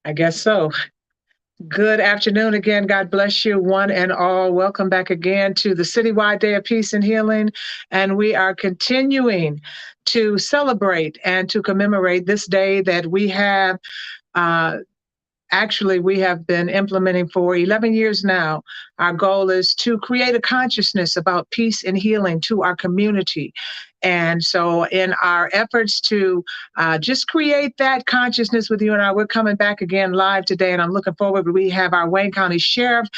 I guess so. Good afternoon again. God bless you, one and all. Welcome back again to the Citywide Day of Peace and Healing. And we are continuing to celebrate and to commemorate this day that we have. Uh, Actually, we have been implementing for 11 years now. Our goal is to create a consciousness about peace and healing to our community. And so, in our efforts to just create that consciousness with you and I, we're coming back again live today, and I'm looking forward. We have our Wayne County Sheriff,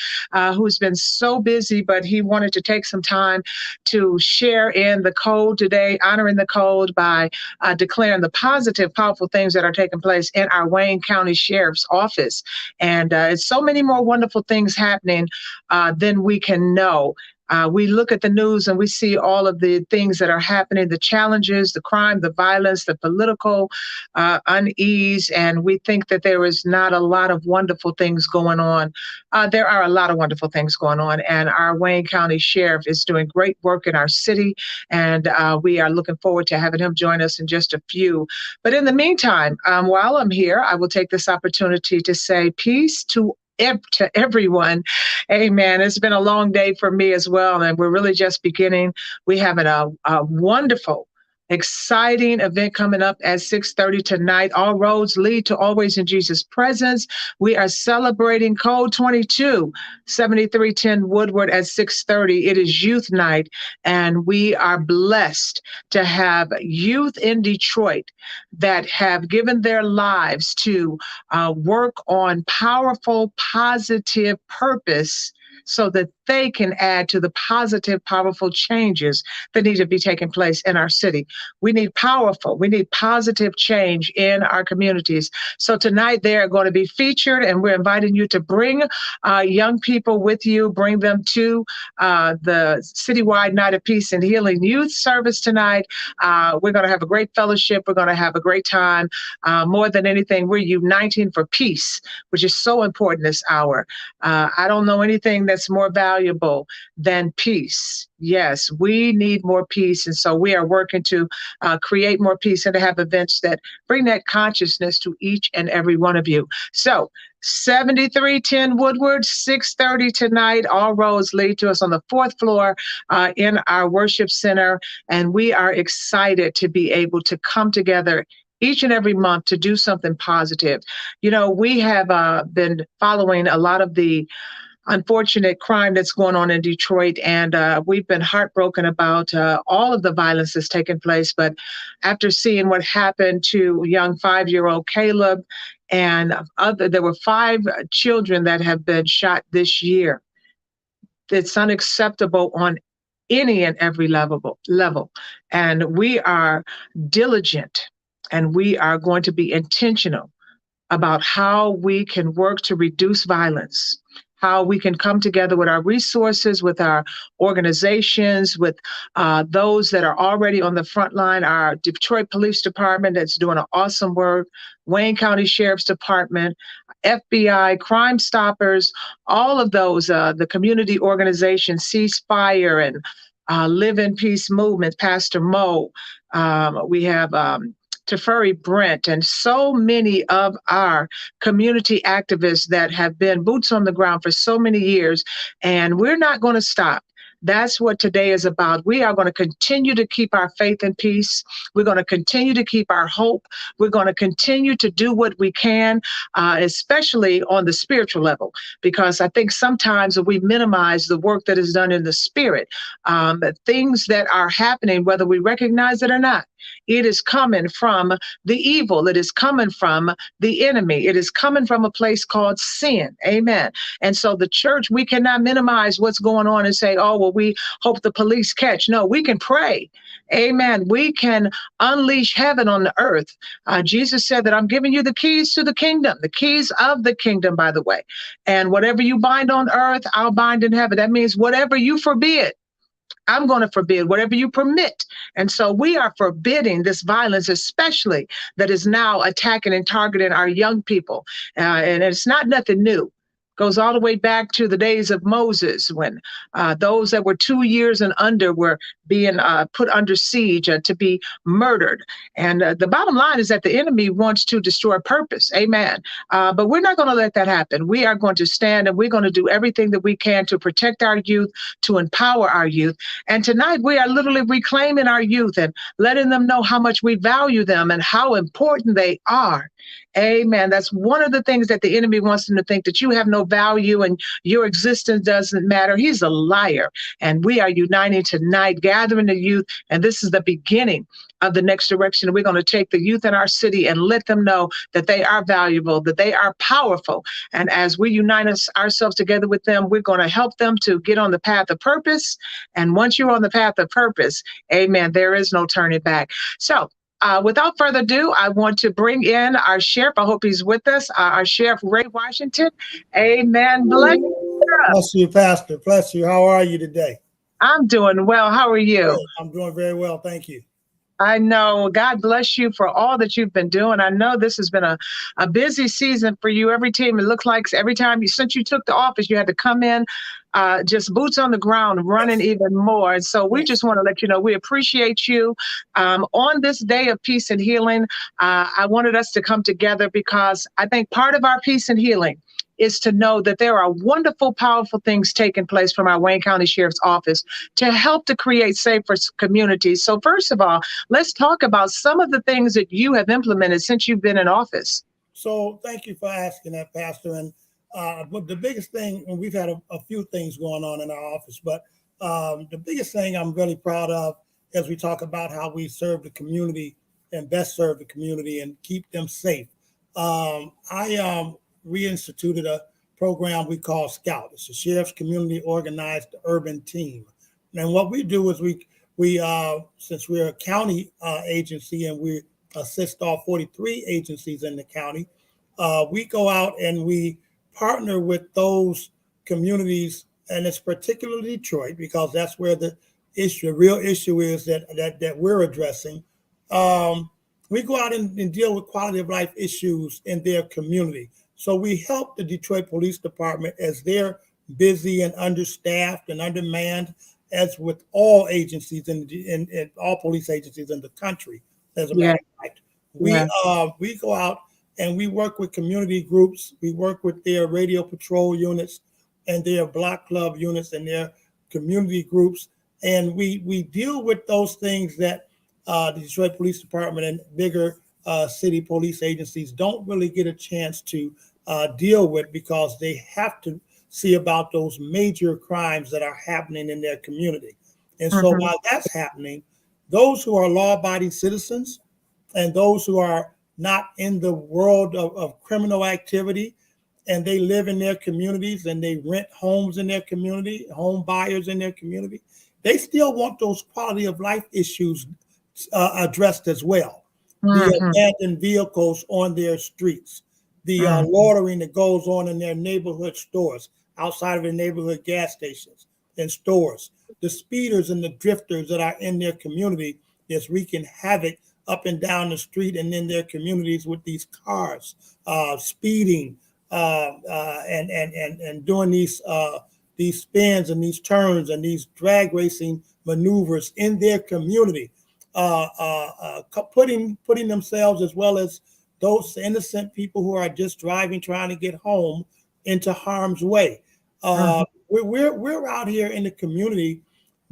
who's been so busy, but he wanted to take some time to share in the code today, honoring the code by declaring the positive, powerful things that are taking place in our Wayne County Sheriff's Office. And it's so many more wonderful things happening than we can know. We look at the news and we see all of the things that are happening, the challenges, the crime, the violence, the political unease, and we think that there is not a lot of wonderful things going on. There are a lot of wonderful things going on, and our Wayne County Sheriff is doing great work in our city, and we are looking forward to having him join us in just a few. But in the meantime, while I'm here, I will take this opportunity to say peace to everyone. Amen. It's been a long day for me as well, and we're really just beginning. We have a wonderful, exciting event coming up at 6:30 tonight. All roads lead to Always in Jesus' Presence. We are celebrating Code 22, 7310 Woodward at 6:30. It is youth night, and we are blessed to have youth in Detroit that have given their lives to work on powerful, positive purpose so that they can add to the positive, powerful changes that need to be taking place in our city. We need positive change in our communities. So tonight they are going to be featured, and we're inviting you to bring young people with you, bring them to the Citywide Night of Peace and Healing Youth Service tonight. We're going to have a great fellowship. We're going to have a great time. More than anything, we're uniting for peace, which is so important this hour. I don't know anything that's more valuable than peace. Yes, we need more peace. And so we are working to create more peace and to have events that bring that consciousness to each and every one of you. So 7310 Woodward, 6:30 tonight. All roads lead to us on the fourth floor in our worship center. And we are excited to be able to come together each and every month to do something positive. You know, we have been following a lot of the unfortunate crime that's going on in Detroit, and we've been heartbroken about all of the violence that's taken place. But after seeing what happened to young 5-year-old Caleb, and there were 5 children that have been shot this year. It's unacceptable on any and every level. And we are diligent, and we are going to be intentional about how we can work to reduce violence, how we can come together with our resources, with our organizations, with those that are already on the front line, our Detroit Police Department that's doing an awesome work, Wayne County Sheriff's Department, FBI, Crime Stoppers, all of those, the community organizations, Ceasefire and Live in Peace Movement, Pastor Mo. We have Teferi Brent, and so many of our community activists that have been boots on the ground for so many years, and we're not going to stop. That's what today is about. We are going to continue to keep our faith and peace. We're going to continue to keep our hope. We're going to continue to do what we can, especially on the spiritual level, because I think sometimes we minimize the work that is done in the spirit. Things that are happening, whether we recognize it or not, it is coming from the evil. It is coming from the enemy. It is coming from a place called sin. Amen. And so the church, we cannot minimize what's going on and say, oh, well, we hope the police catch. No, we can pray. Amen. We can unleash heaven on the earth. Jesus said that I'm giving you the keys to the kingdom, the keys of the kingdom, by the way. And whatever you bind on earth, I'll bind in heaven. That means whatever you forbid, I'm going to forbid. Whatever you permit. And so we are forbidding this violence, especially that is now attacking and targeting our young people. And it's not nothing new. Goes all the way back to the days of Moses, when those that were 2 years and under were being put under siege to be murdered. And the bottom line is that the enemy wants to destroy purpose. Amen. But we're not going to let that happen. We are going to stand and we're going to do everything that we can to protect our youth, to empower our youth. And tonight we are literally reclaiming our youth and letting them know how much we value them and how important they are. Amen. That's one of the things that the enemy wants them to think, that you have no value and your existence doesn't matter. He's a liar. And we are uniting tonight, gathering the youth. And this is the beginning of the next direction. We're going to take the youth in our city and let them know that they are valuable, that they are powerful. And as we unite ourselves together with them, we're going to help them to get on the path of purpose. And once you're on the path of purpose, amen, there is no turning back. So, without further ado, I want to bring in our sheriff. I hope he's with us, our Sheriff Ray Washington. Amen. Bless you. Bless you, Pastor. Bless you. How are you today? I'm doing well. How are you? Good. I'm doing very well. Thank you. I know. God bless you for all that you've been doing. I know this has been a busy season for you. Every team, it looks like every time since you took the office, you had to come in just boots on the ground, running even more. And so we just want to let you know we appreciate you. On this day of peace and healing, I wanted us to come together because I think part of our peace and healing is to know that there are wonderful, powerful things taking place from our Wayne County Sheriff's Office to help to create safer communities. So first of all, let's talk about some of the things that you have implemented since you've been in office. So thank you for asking that, Pastor. And but the biggest thing, and we've had a few things going on in our office, but the biggest thing I'm really proud of as we talk about how we serve the community and best serve the community and keep them safe. I reinstituted a program we call Scout. It's a Sheriff's Community Organized Urban Team. And what we do is we since we're a county agency and we assist all 43 agencies in the county, we go out and we partner with those communities, and it's particularly Detroit because that's where the real issue is that we're addressing. We go out and deal with quality of life issues in their community. So we help the Detroit Police Department as they're busy and understaffed and undermanned, as with all agencies in all police agencies in the country. As a matter of fact, we go out and we work with community groups. We work with their radio patrol units and their block club units and their community groups, and we deal with those things that the Detroit Police Department and bigger city police agencies don't really get a chance to deal with because they have to see about those major crimes that are happening in their community. And so while that's happening, those who are law-abiding citizens and those who are not in the world of criminal activity and they live in their communities and they rent homes in their community, home buyers in their community, they still want those quality of life issues addressed as well. The abandoned vehicles on their streets, the loitering that goes on in their neighborhood stores, outside of their neighborhood gas stations and stores, the speeders and the drifters that are in their community that's wreaking havoc up and down the street and in their communities with these cars, speeding and doing these spins and these turns and these drag racing maneuvers in their community, putting themselves as well as those innocent people who are just driving, trying to get home, into harm's way. We're out here in the community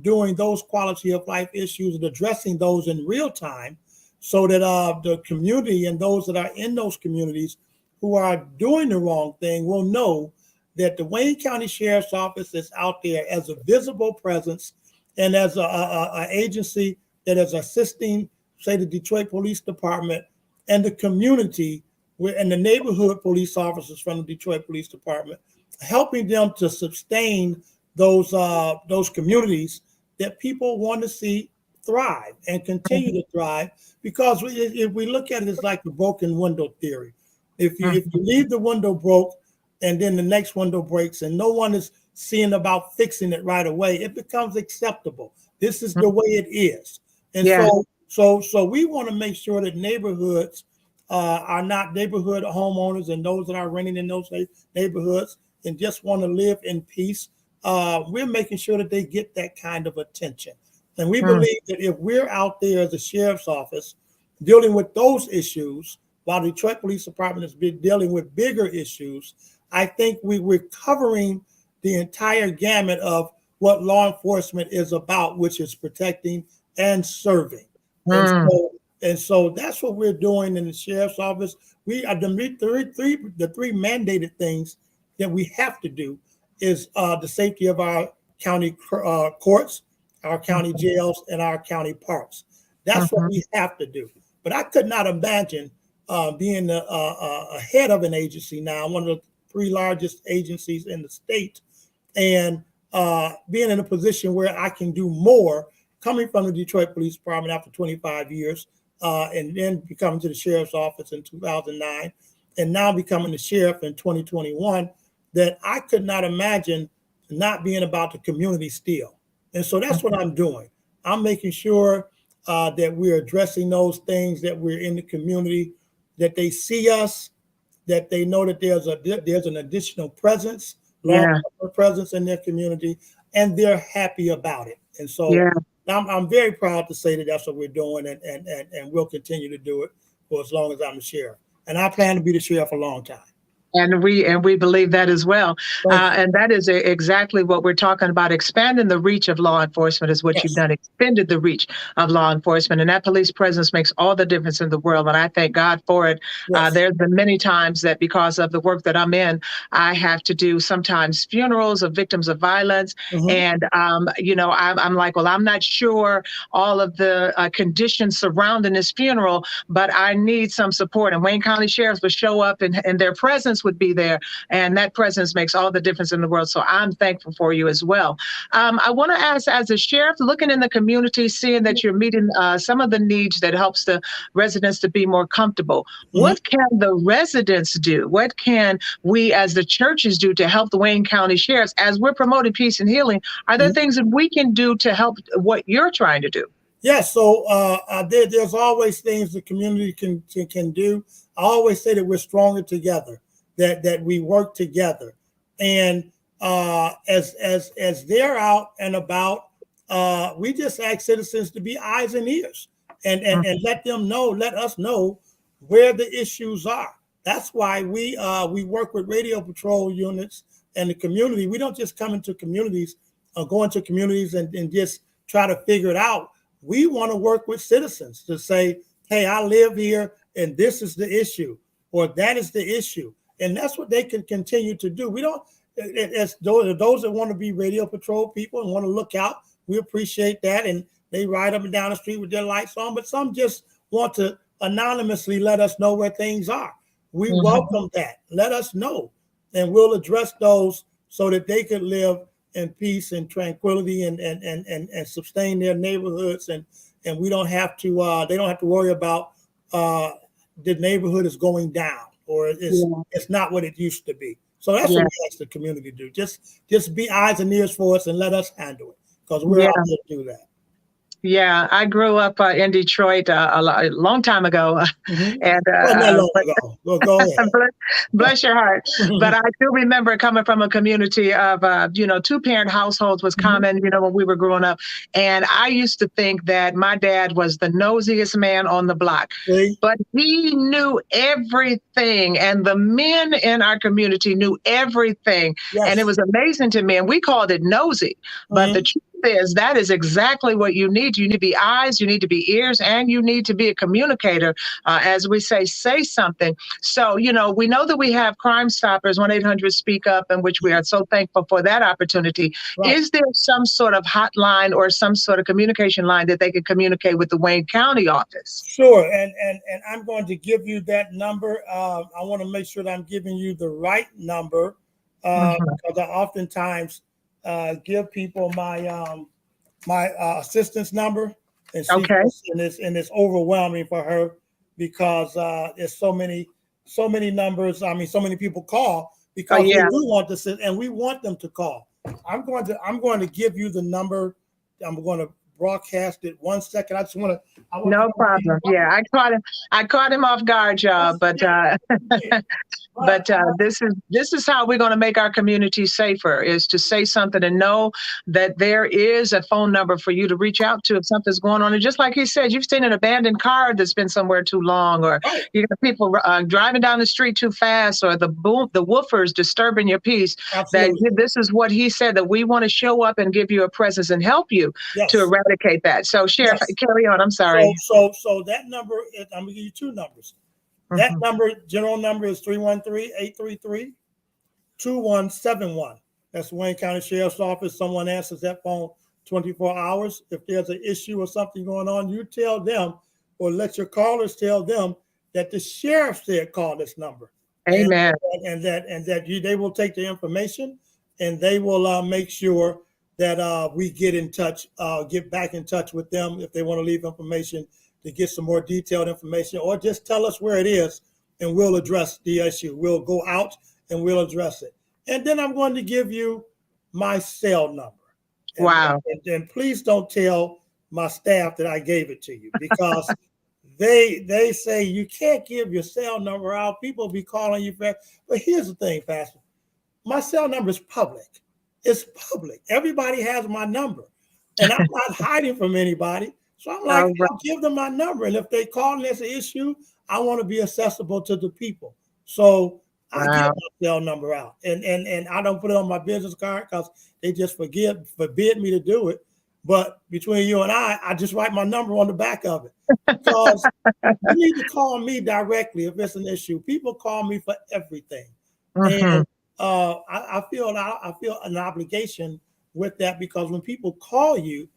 doing those quality of life issues and addressing those in real time so that the community and those that are in those communities who are doing the wrong thing will know that the Wayne County Sheriff's Office is out there as a visible presence and as a agency that is assisting, say, the Detroit Police Department and the community and the neighborhood police officers from the Detroit Police Department, helping them to sustain those communities that people want to see thrive and continue to thrive. Because if we look at it, it's like the broken window theory. If you leave the window broke and then the next window breaks and no one is seeing about fixing it right away, it becomes acceptable. This is the way it is. And so we want to make sure that neighborhoods are not neighborhood homeowners and those that are renting in those neighborhoods and just want to live in peace, we're making sure that they get that kind of attention. And we believe that if we're out there as a sheriff's office dealing with those issues, while the Detroit Police Department has been dealing with bigger issues, I think we're covering the entire gamut of what law enforcement is about, which is protecting and serving. And so that's what we're doing in the sheriff's office. We are the three mandated things that we have to do is the safety of our county courts, our county jails, and our county parks. That's what we have to do. But I could not imagine being a head of an agency now, one of the three largest agencies in the state, and being in a position where I can do more, coming from the Detroit Police Department after 25 years, and then becoming to the sheriff's office in 2009, and now becoming the sheriff in 2021, that I could not imagine not being about the community still. And so that's what I'm doing. I'm making sure that we're addressing those things, that we're in the community, that they see us, that they know that there's an additional presence, presence in their community, and they're happy about it. And so I'm very proud to say that that's what we're doing, and we'll continue to do it for as long as I'm the sheriff. And I plan to be the sheriff a long time. And we believe that as well. And that is exactly what we're talking about. Expanding the reach of law enforcement is what you've done, expanded the reach of law enforcement. And that police presence makes all the difference in the world. And I thank God for it. There's been many times that because of the work that I'm in, I have to do sometimes funerals of victims of violence. And, I'm like, well, I'm not sure all of the conditions surrounding this funeral, but I need some support. And Wayne County sheriffs would show up and their presence would be there, and that presence makes all the difference in the world. So I'm thankful for you as well. I want to ask, as a sheriff, looking in the community, seeing that you're meeting some of the needs that helps the residents to be more comfortable. What can the residents do? What can we as the churches do to help the Wayne County sheriffs as we're promoting peace and healing? Are there things that we can do to help what you're trying to do? Yes, so there's always things the community can do. I always say that we're stronger together. That we work together, and as they're out and about, we just ask citizens to be eyes and ears, and let us know where the issues are. That's why we work with radio patrol units and the community. We don't just come into communities, go into communities and just try to figure it out. We want to work with citizens to say, hey, I live here, and this is the issue, or that is the issue. And that's what they can continue to do. We don't, as those that want to be radio patrol people and want to look out, we appreciate that. And they ride up and down the street with their lights on, but some just want to anonymously let us know where things are. We welcome that. Let us know, and we'll address those so that they can live in peace and tranquility and sustain their neighborhoods. And we don't have to, they don't have to worry about the neighborhood is going down, or it's not what it used to be. So that's what we ask the community to do. Just be eyes and ears for us and let us handle it, because we're out here to do that. Yeah, I grew up in Detroit a long time ago, and go ahead. bless your heart. But I do remember coming from a community of two-parent households was common, when we were growing up, and I used to think that my dad was the nosiest man on the block, but he knew everything, and the men in our community knew everything, and it was amazing to me. And we called it nosy, but the truth is that is exactly what you need. You need to be eyes, you need to be ears, and you need to be a communicator. As we say something. So, we know that we have Crime Stoppers, 1-800-SPEAK-UP, in which we are so thankful for that opportunity. Right. Is there some sort of hotline or some sort of communication line that they can communicate with the Wayne County office? Sure, and I'm going to give you that number. I want to make sure that I'm giving you the right number, because I oftentimes give people my my assistant's number, and it's overwhelming for her, because there's so many numbers. I mean, so many people call because we do want to sit, and we want them to call. I'm going to give you the number. I'm going to broadcast it. 1 second. I just want to. No problem. Yeah, I caught him off guard, y'all. But But this is how we're going to make our community safer, is to say something and know that there is a phone number for you to reach out to if something's going on. And just like he said, you've seen an abandoned car that's been somewhere too long, or you got people driving down the street too fast, or the woofers disturbing your peace. Absolutely. That this is what he said, that we want to show up and give you a presence and help you to eradicate that. So Sheriff, carry on. I'm sorry. So that number, I'm gonna give you two numbers. That number, general number, is 313-833-2171. That's Wayne County Sheriff's Office. Someone answers that phone 24 hours. If there's an issue or something going on, you tell them, or let your callers tell them that the sheriff said call this number. Amen. And that they will take the information, and they will make sure that we get back in touch with them if they want to leave information, to get some more detailed information, or just tell us where it is, and we'll address the issue. We'll go out and we'll address it. And then I'm going to give you my cell number. Wow. And please don't tell my staff that I gave it to you, because they say you can't give your cell number out. People be calling you. But here's the thing, Pastor. My cell number is public. It's public. Everybody has my number, and I'm not hiding from anybody. So I'm like, I'll give them my number. And if they call and there's an issue, I want to be accessible to the people. So I give my cell number out. And I don't put it on my business card because they just forbid me to do it. But between you and I just write my number on the back of it. Because you need to call me directly if it's an issue. People call me for everything. And I feel an obligation with that, because when people call you,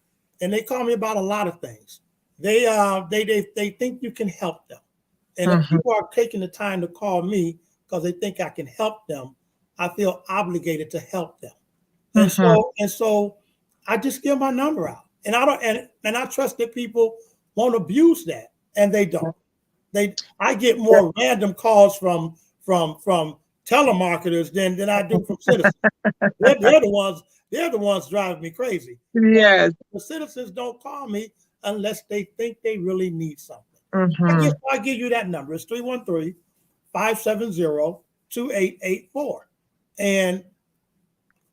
and they call me about a lot of things, they think you can help them. And if people are taking the time to call me because they think I can help them, I feel obligated to help them. And so I just give my number out. And I trust that people won't abuse that, and they don't. I get more random calls from telemarketers than I do from citizens. They're the ones driving me crazy. Yes. The citizens don't call me unless they think they really need something. I guess I'll give you that number. It's 313-570-2884. And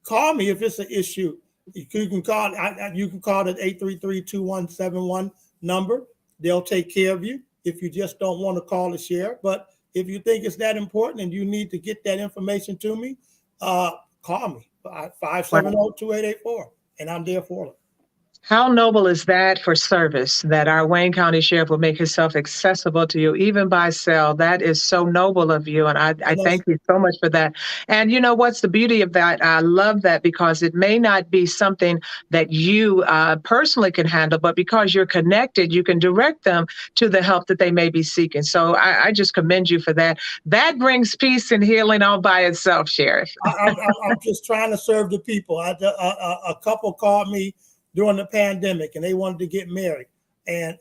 call me if it's an issue. You can call the 833-2171 number. They'll take care of you if you just don't want to call the sheriff. But if you think it's that important and you need to get that information to me, call me. 570-2884, and I'm there for it. How noble is that for service, that our Wayne County Sheriff will make himself accessible to you, even by cell? That is so noble of you, and I thank you so much for that. And you know what's the beauty of that? I love that, because it may not be something that you personally can handle, but because you're connected, you can direct them to the help that they may be seeking. So I just commend you for that. That brings peace and healing all by itself, Sheriff. I'm just trying to serve the people. A couple called me during the pandemic, and they wanted to get married, and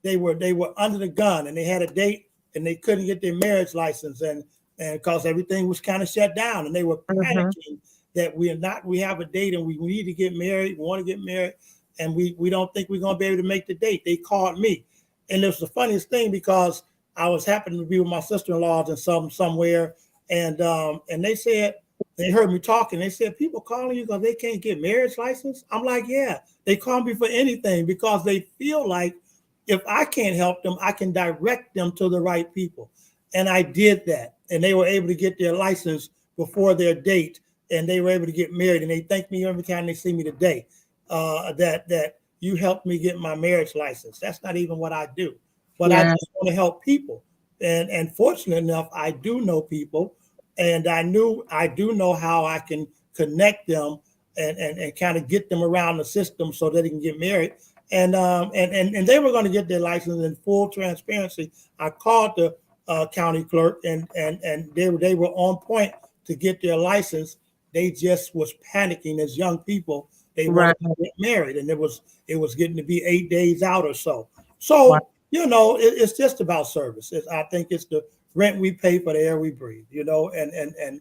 they were under the gun, and they had a date, and they couldn't get their marriage license, and because everything was kind of shut down, and they were panicking that we have a date, and we need to get married, we want to get married, and we don't think we're going to be able to make the date. They called me, and it was the funniest thing, because I was happening to be with my sister-in-laws in somewhere, and they said, they heard me talking. They said, people calling you because they can't get marriage license? I'm like, yeah, they call me for anything, because they feel like if I can't help them, I can direct them to the right people. And I did that. And they were able to get their license before their date, and they were able to get married. And they thank me every time they see me today, that you helped me get my marriage license. That's not even what I do. But I just want to help people. And fortunate enough, I do know people. And I do know how I can connect them and kind of get them around the system so that they can get married. And they were going to get their license in full transparency. I called the county clerk, and they were on point to get their license. They just was panicking as young people. They wanted to get married, and it was getting to be 8 days out or so. So it's just about service. I think it's the rent we pay for the air we breathe, and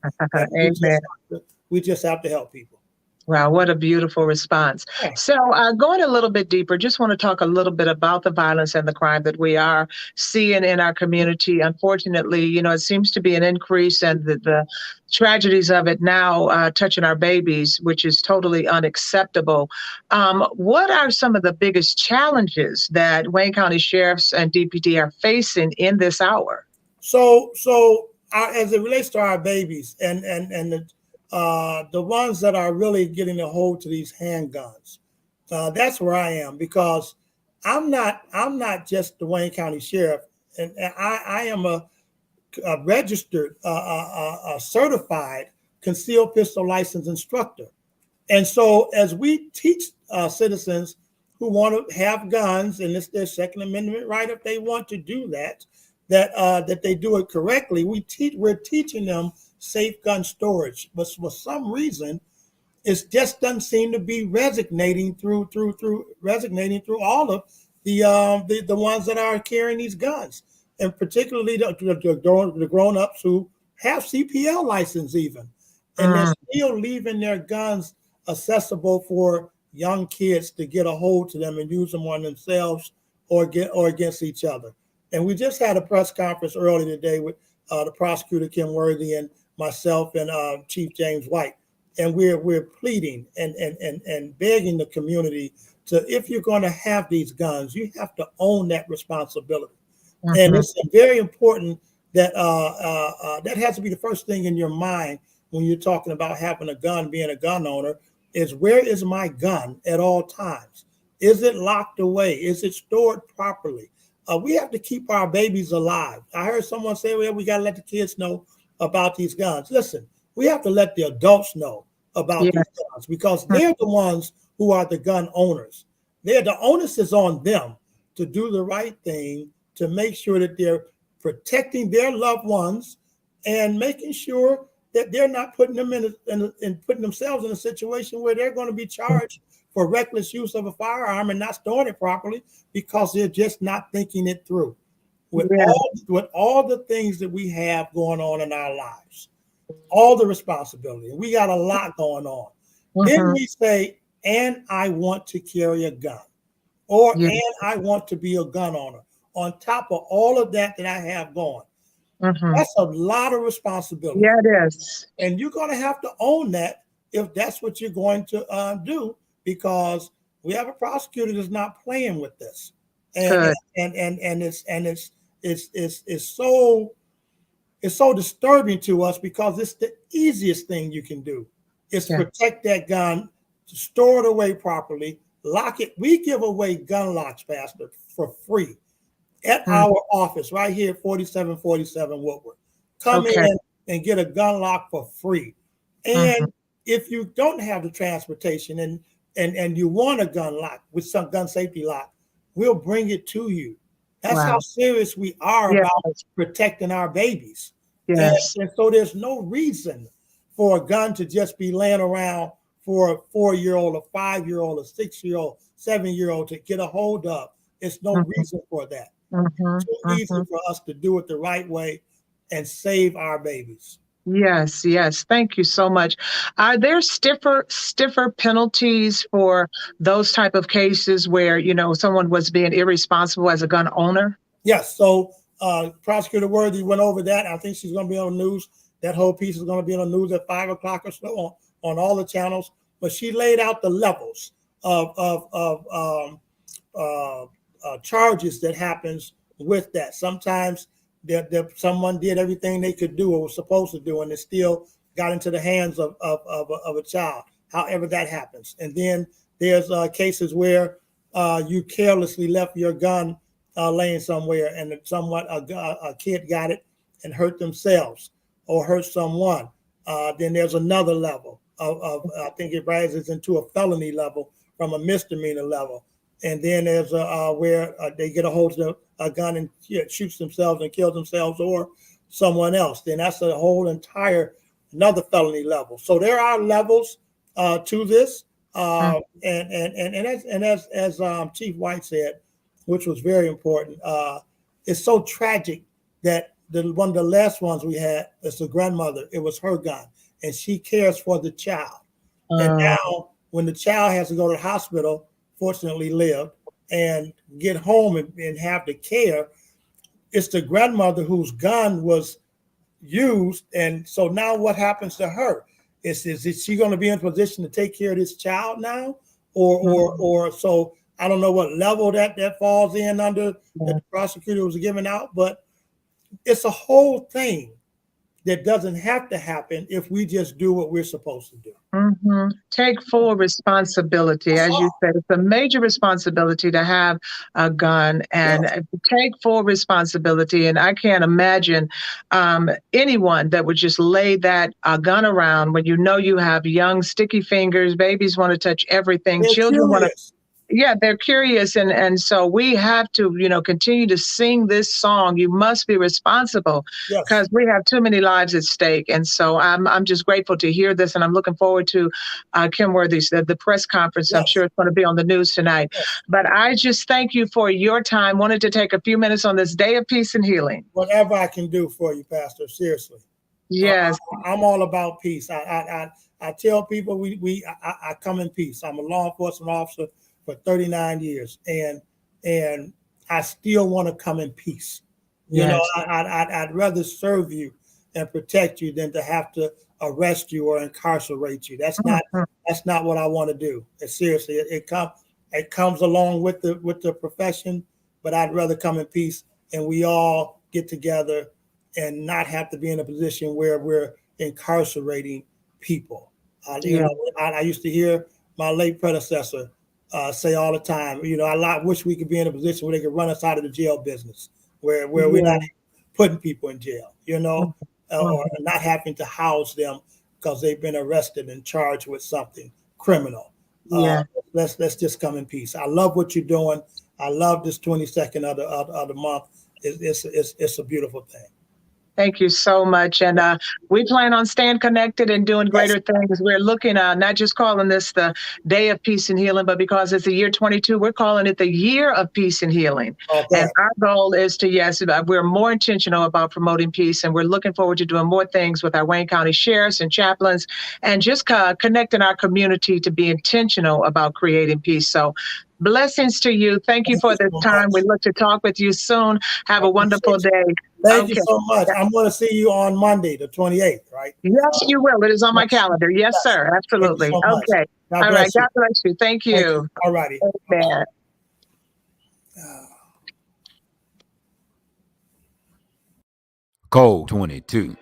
we just have to help people. Wow, what a beautiful response. Yeah. So, going a little bit deeper, just want to talk a little bit about the violence and the crime that we are seeing in our community. Unfortunately, it seems to be an increase, and the tragedies of it now touching our babies, which is totally unacceptable. What are some of the biggest challenges that Wayne County sheriffs and DPD are facing in this hour? As it relates to our babies and the ones that are really getting a hold to these handguns, that's where I am, because I'm not just the Wayne County Sheriff, and I am a registered, certified concealed pistol license instructor. And so, as we teach citizens who want to have guns, and it's their Second Amendment right if they want to do that, that they do it correctly. We're teaching them safe gun storage, but for some reason, it just doesn't seem to be resonating through all of the ones that are carrying these guns, and particularly the grown ups who have CPL license even, and they're still leaving their guns accessible for young kids to get a hold to them and use them on themselves or against each other. And we just had a press conference earlier today with the prosecutor Kim Worthy and myself and Chief James White, and we're pleading and begging the community to, if you're going to have these guns, you have to own that responsibility. And it's very important that that has to be the first thing in your mind when you're talking about having a gun, being a gun owner, is where is my gun at all times? Is it locked away? Is it stored properly? We have to keep our babies alive. I heard someone say, well, we got to let the kids know about these guns. Listen, we have to let the adults know about these guns, because they're the ones who are the gun owners. The onus is on them to do the right thing, to make sure that they're protecting their loved ones and making sure that they're not putting them in putting themselves in a situation where they're going to be charged for reckless use of a firearm and not storing it properly, because they're just not thinking it through. With all the things that we have going on in our lives, all the responsibility, we got a lot going on. Then we say, and I want to carry a gun, or and I want to be a gun owner, on top of all of that I have going. That's a lot of responsibility. Yeah, it is. And you're going to have to own that if that's what you're going to do, because we have a prosecutor that's not playing with this. And it's so disturbing to us, because it's the easiest thing you can do is protect that gun, store it away properly, lock it. We give away gun locks, Pastor, for free at our office right here at 4747 Woodward. Come in and get a gun lock for free. And if you don't have the transportation and you want a gun lock with some gun safety lock, we'll bring it to you. That's how serious we are about protecting our babies. Yes. And so there's no reason for a gun to just be laying around for a 4-year-old, a 5-year-old, a 6-year-old, 7-year-old to get a hold of. There's no reason for that. Too easy for us to do it the right way and save our babies. Yes, yes. Thank you so much. Are there stiffer penalties for those type of cases where, someone was being irresponsible as a gun owner? Yes. So Prosecutor Worthy went over that. I think she's going to be on the news. That whole piece is going to be on the news at 5 o'clock or so on all the channels. But she laid out the levels of charges that happens with that. Sometimes someone did everything they could do or was supposed to do, and it still got into the hands of a child, however that happens. And then there's cases where you carelessly left your gun laying somewhere, and a kid got it and hurt themselves or hurt someone. Then there's another level of I think it rises into a felony level from a misdemeanor level. And then there's where they get a hold of a gun and shoots themselves and kills themselves or someone else. Then that's a whole another felony level. So there are levels to this. And as Chief White said, which was very important, it's so tragic that one of the last ones we had is the grandmother. It was her gun, and she cares for the child. And Mm, now when the child has to go to the hospital, fortunately lived, and get home and have the care, it's the grandmother whose gun was used. And so now what happens to her? Is she going to be in a position to take care of this child now? Or so I don't know what level that falls in under that yeah. the prosecutor was giving out, but it's a whole thing that doesn't have to happen if we just do what we're supposed to do. Take full responsibility. That's As you all. said, it's a major responsibility to have a gun and Yes. take full responsibility. And I can't imagine anyone that would just lay that gun around when you know you have young, sticky fingers. Babies want to touch everything. They're Children want to, curious. yeah, they're curious. And so we have to, continue to sing this song. You must be responsible Yes. because we have too many lives at stake. And so I'm just grateful to hear this. And I'm looking forward to Kim Worthy's, the press conference. I'm Yes. sure it's going to be on the news tonight. Yes. But I just thank you for your time. Wanted to take a few minutes on this day of peace and healing. Whatever I can do for you, Pastor, seriously. Yes. I'm all about peace. I tell people I come in peace. I'm a law enforcement officer for 39 years, and I still want to come in peace. You know, Yes. I'd rather serve you and protect you than to have to arrest you or incarcerate you. That's not what I want to do. Seriously, it comes along with the profession, but I'd rather come in peace and we all get together and not have to be in a position where we're incarcerating people. Yeah. I used to hear my late predecessor say all the time, I wish we could be in a position where they could run us out of the jail business, where we're not putting people in jail, or not having to house them because they've been arrested and charged with something criminal. Yeah. Let's just come in peace. I love what you're doing. I love this 22nd of the month. It's a beautiful thing. Thank you so much. And we plan on staying connected and doing greater things. We're looking, not just calling this the Day of Peace and Healing, but because it's the year 22, we're calling it the Year of Peace and Healing. Okay. And our goal is to, yes, we're more intentional about promoting peace. And we're looking forward to doing more things with our Wayne County sheriffs and chaplains and just connecting our community to be intentional about creating peace. So blessings to you. Thank you for this time. We look to talk with you soon. Have a wonderful day. Thank you so much. I'm going to see you on Monday, the 28th, right? Yes, you will. It is on my calendar. Yes, sir. Absolutely. Thank you so much. Okay. All right. God bless you. Thank you. All righty. Amen. Code 22.